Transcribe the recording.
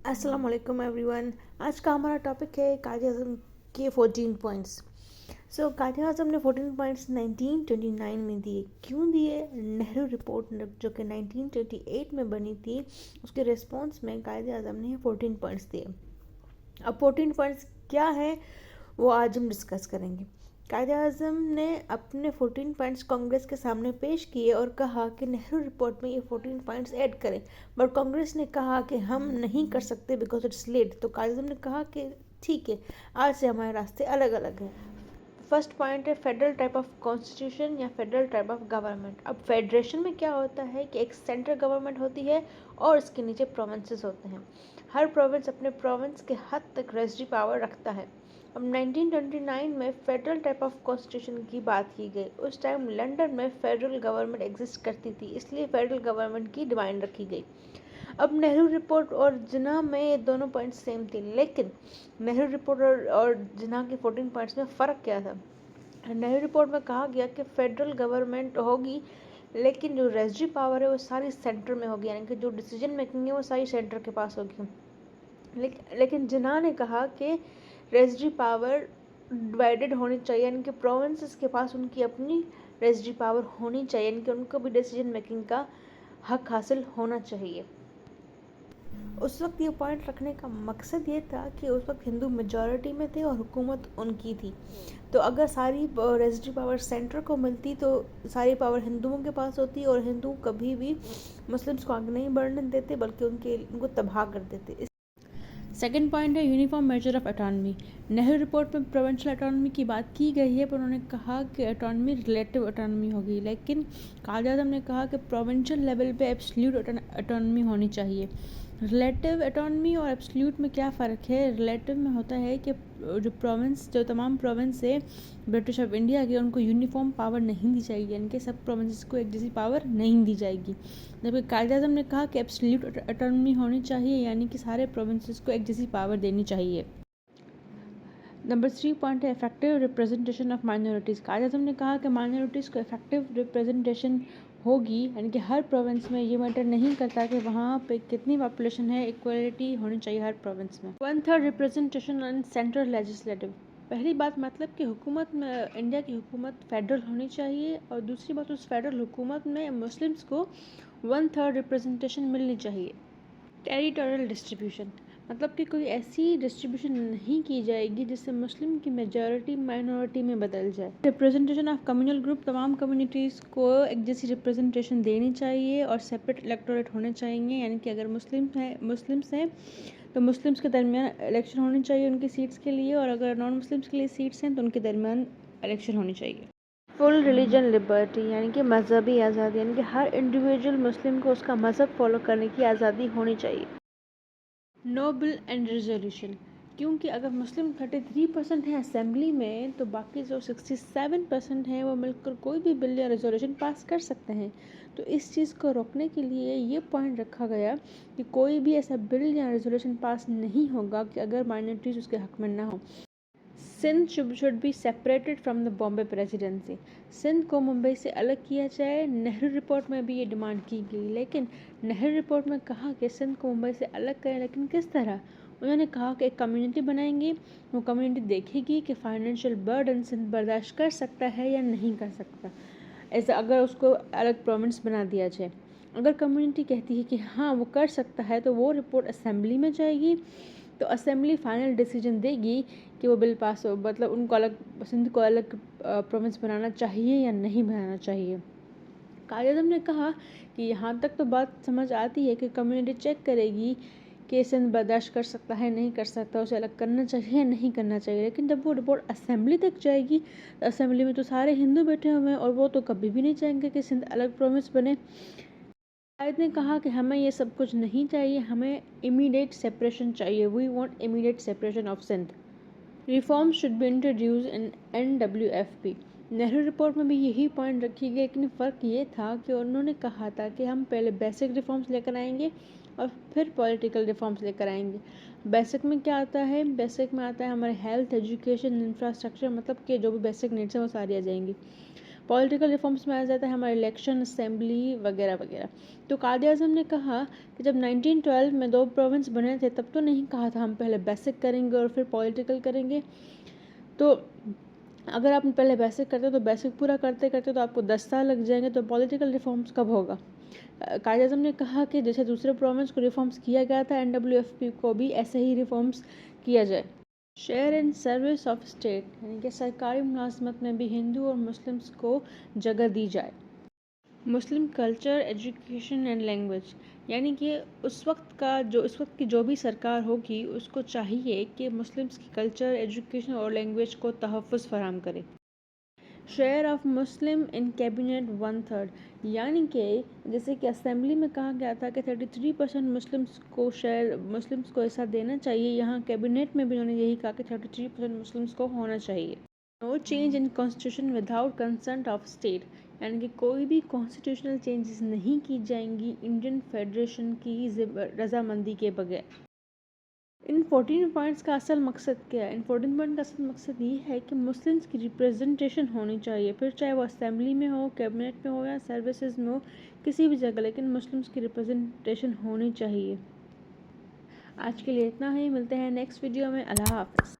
अस्सलाम वालेकुम एवरीवन। आज का हमारा टॉपिक है कायदे आज़म के 14 पॉइंट्स। कायदे आज़म ने 14 पॉइंट्स 1929 में दिए। क्यों दिए? नेहरू रिपोर्ट जो कि 1928 में बनी थी, उसके रिस्पॉन्स में कायदे आज़म ने 14 पॉइंट्स दिए। अब 14 पॉइंट्स क्या है वो आज हम डिस्कस करेंगे। कायदे आज़म ने अपने 14 पॉइंट्स कांग्रेस के सामने पेश किए और कहा कि नेहरू रिपोर्ट में ये 14 पॉइंट्स ऐड करें, बट कांग्रेस ने कहा कि हम नहीं कर सकते बिकॉज इट्स लेट। तो कायदे आज़म ने कहा कि ठीक है, आज से हमारे रास्ते अलग अलग हैं। फर्स्ट पॉइंट है फेडरल टाइप ऑफ कॉन्स्टिट्यूशन या फेडरल टाइप ऑफ गवर्नमेंट। अब फेडरेशन में क्या होता है कि एक सेंट्रल गवर्नमेंट होती है और इसके नीचे प्रोविंसेस होते हैं। हर प्रोविंस अपने प्रोविंस के हद तक रेजिस्ट्री पावर रखता है। अब 1929 में फेडरल टाइप ऑफ कॉन्स्टिट्यूशन की बात की गई। उस टाइम लंदन में फेडरल गवर्नमेंट एग्जिस्ट करती थी, इसलिए फेडरल गवर्नमेंट की डिमांड रखी गई। अब नेहरू रिपोर्ट और जिन्ना में ये दोनों पॉइंट्स सेम थे, लेकिन नेहरू रिपोर्ट और जिन्ना के 14 पॉइंट्स में फ़र्क क्या था? नेहरू रिपोर्ट में कहा गया कि फेडरल गवर्नमेंट होगी, लेकिन जो रेजिस्ट्री पावर है वो सारी सेंटर में होगी, यानी कि जो डिसीजन मेकिंग है वो सारी सेंटर के पास होगी। लेकिन जिन्ना ने कहा कि रेजिस्ट्री पावर डिवाइडेड होनी चाहिए, यानी कि प्रोविंसेस के पास उनकी अपनी रेजिस्ट्री पावर होनी चाहिए, यानी कि उनको भी डिसीजन मेकिंग का हक हासिल होना चाहिए। उस वक्त ये पॉइंट रखने का मकसद ये था कि उस वक्त हिंदू मेजॉरिटी में थे और हुकूमत उनकी थी। तो अगर सारी रेजिस्ट्री पावर सेंटर को मिलती तो सारी पावर हिंदुओं के पास होती और हिंदू कभी भी मुस्लिम्स को आगे नहीं बढ़ने देते, बल्कि उनको तबाह कर देते। सेकेंड पॉइंट है uniform measure of autonomy. Nehru report में प्रोविंशियल अटॉनमी की बात की गई है, पर उन्होंने कहा कि अटॉनमी रिलेटिव अटॉनमी होगी, लेकिन कायदे आज़म ने कहा कि प्रोविंशियल लेवल पे एब्सोल्यूट अटॉनमी होनी चाहिए। रिलेटिव अटॉनमी और एब्सोल्यूट में क्या फ़र्क है? रिलेटिव में होता है कि जो तमाम प्रोविंस है ब्रिटिश ऑफ इंडिया के, उनको यूनिफॉर्म पावर नहीं दी जाएगी, यानी कि सब प्रोविंसेस को एक जैसी पावर नहीं दी जाएगी। जबकि कायदे आज़म ने कहा कि एब्सोल्यूट अटॉनमी होनी चाहिए, यानी कि सारे प्रोविंसेस को एक जैसी पावर देनी चाहिए। नंबर 3 पॉइंट है इफेक्टिव रिप्रेजेंटेशन ऑफ माइनॉरिटीज़। कायदे आज़म ने कहा कि माइनॉरिटीज़ को इफेक्टिव रिप्रेजेंटेशन होगी, यानी कि हर प्रोविंस में ये मैटर नहीं करता कि वहाँ पे कितनी पॉपुलेशन है, इक्वलिटी होनी चाहिए हर प्रोविंस में। 1/3 रिप्रेजेंटेशन ऑन सेंट्रल लेजिस्लेटिव। पहली बात मतलब कि हुकूमत में, इंडिया की हुकूमत फेडरल होनी चाहिए, और दूसरी बात उस फेडरल हुकूमत में मुस्लिम्स को 1/3 रिप्रेजेंटेशन मिलनी चाहिए। टेरिटोरियल डिस्ट्रीब्यूशन मतलब कि कोई ऐसी डिस्ट्रीब्यूशन नहीं की जाएगी जिससे मुस्लिम की मेजॉरिटी माइनॉरिटी में बदल जाए। रिप्रेजेंटेशन ऑफ कम्युनल ग्रुप, तमाम कम्युनिटीज़ को एक जैसी रिप्रेजेंटेशन देनी चाहिए और सेपरेट इलेक्टोरेट होने चाहिए, यानी कि अगर मुस्लिम्स हैं तो मुस्लिम्स के दरमियान इलेक्शन होनी चाहिए उनकी सीट्स के लिए, और अगर नॉन मुस्लिम्स के लिए सीट्स हैं तो उनके दरमियान इलेक्शन होनी चाहिए। फुल रिलीजन लिबर्टी यानी कि मजहबी आज़ादी, यानी कि हर इंडिविजुअल मुस्लिम को उसका मज़हब फॉलो करने की आज़ादी होनी चाहिए। नो बिल एंड रेजोल्यूशन, क्योंकि अगर मुस्लिम 33% हैं असेंबली में, तो बाकी जो 67% हैं वो मिलकर कोई भी बिल या रेजोल्यूशन पास कर सकते हैं। तो इस चीज़ को रोकने के लिए ये पॉइंट रखा गया कि कोई भी ऐसा बिल या रेजोल्यूशन पास नहीं होगा कि अगर माइनॉरिटीज़ उसके हक में ना हो। Sindh should be separated from the Bombay presidency. Sindh को मुंबई से अलग किया जाए। नेहरू रिपोर्ट में भी ये डिमांड की गई, लेकिन नेहरू रिपोर्ट में कहा कि सिंध को मुंबई से अलग करें, लेकिन किस तरह? उन्होंने कहा कि एक कम्युनिटी बनाएंगे, वो कम्युनिटी देखेगी कि फाइनेंशियल बर्डन सिंध बर्दाश्त कर सकता है या नहीं कर सकता, ऐसा अगर उसको अलग प्रोविंस बना दिया जाए। अगर कम्युनिटी कहती है कि हाँ वो कर सकता है, तो वो रिपोर्ट असेंबली में जाएगी, तो असेंबली फाइनल डिसीजन देगी कि वो बिल पास हो, मतलब उनको अलग, सिंध को अलग प्रोविंस बनाना चाहिए या नहीं बनाना चाहिए। कायदे आज़म ने कहा कि यहाँ तक तो बात समझ आती है कि कम्युनिटी चेक करेगी कि सिंध बर्दाश्त कर सकता है नहीं कर सकता, उसे अलग करना चाहिए या नहीं करना चाहिए, लेकिन जब वो रिपोर्ट असेंबली तक जाएगी तो असेंबली में तो सारे हिंदू बैठे हुए हैं और वो तो कभी भी नहीं चाहेंगे कि सिंध अलग प्रोविंस बने। कायद ने कहा कि हमें ये सब कुछ नहीं चाहिए, हमें इमीडिएट सेपरेशन चाहिए। We want immediate separation of Sindh. Reform should be introduce in NWFP। Nehru report में भी यही पॉइंट रखी गई, लेकिन फ़र्क ये था कि उन्होंने कहा था कि हम पहले बेसिक रिफॉर्म्स लेकर आएंगे और फिर पॉलिटिकल रिफॉर्म्स लेकर आएंगे। बेसिक में क्या आता है? बेसिक में आता है हमारे हेल्थ, एजुकेशन, इंफ्रास्ट्रक्चर, मतलब कि जो भी बेसिक नीड्स हैं वो सारी आ जाएंगी। पॉलिटिकल रिफॉर्म्स में आ जाता है हमारा इलेक्शन, असेंबली वगैरह वगैरह। तो कायदे आज़म ने कहा कि जब 1912 में 2 प्रोविंस बने थे तब तो नहीं कहा था हम पहले बेसिक करेंगे और फिर पॉलिटिकल करेंगे। तो अगर आप पहले बेसिक करते तो बेसिक पूरा करते करते तो आपको 10 साल लग जाएंगे, तो पॉलिटिकल रिफॉर्म्स कब होगा? कायदे आज़म ने कहा कि जैसे दूसरे प्रोविंस को रिफॉर्म्स किया गया था, NWFP को भी ऐसे ही रिफॉर्म्स किया जाए। Share in service of state, यानी कि सरकारी मुलाजमत में भी हिंदू और मुस्लिम्स को जगह दी जाए। Muslim culture, education and language, यानी कि उस वक्त की जो भी सरकार होगी उसको चाहिए कि मुस्लिम्स की कल्चर, एजुकेशन और लैंग्वेज को तहफ़्फ़ुज़ फराहम करे। Share of Muslim in cabinet 1/3, यानी कि जैसे कि असेंबली में कहा गया था कि 33% मुस्लिम्स को ऐसा देना चाहिए, यहाँ कैबिनेट में भी उन्होंने यही कहा कि 33% मुस्लिम्स को होना चाहिए। No change in constitution without consent of state, यानी कि कोई भी कॉन्स्टिट्यूशनल चेंजेस नहीं की जाएंगी इंडियन फेडरेशन की रजामंदी के बगैर। इन 14 पॉइंट्स का असल मकसद क्या है? इन 14 पॉइंट का असल मकसद ये है कि मुस्लिम्स की रिप्रेजेंटेशन होनी चाहिए, फिर चाहे वो असेंबली में हो, कैबिनेट में हो या सर्विसेज में हो, किसी भी जगह, लेकिन मुस्लिम्स की रिप्रेजेंटेशन होनी चाहिए। आज के लिए इतना ही, मिलते हैं नेक्स्ट वीडियो में। अल्लाह हाफ़िज़।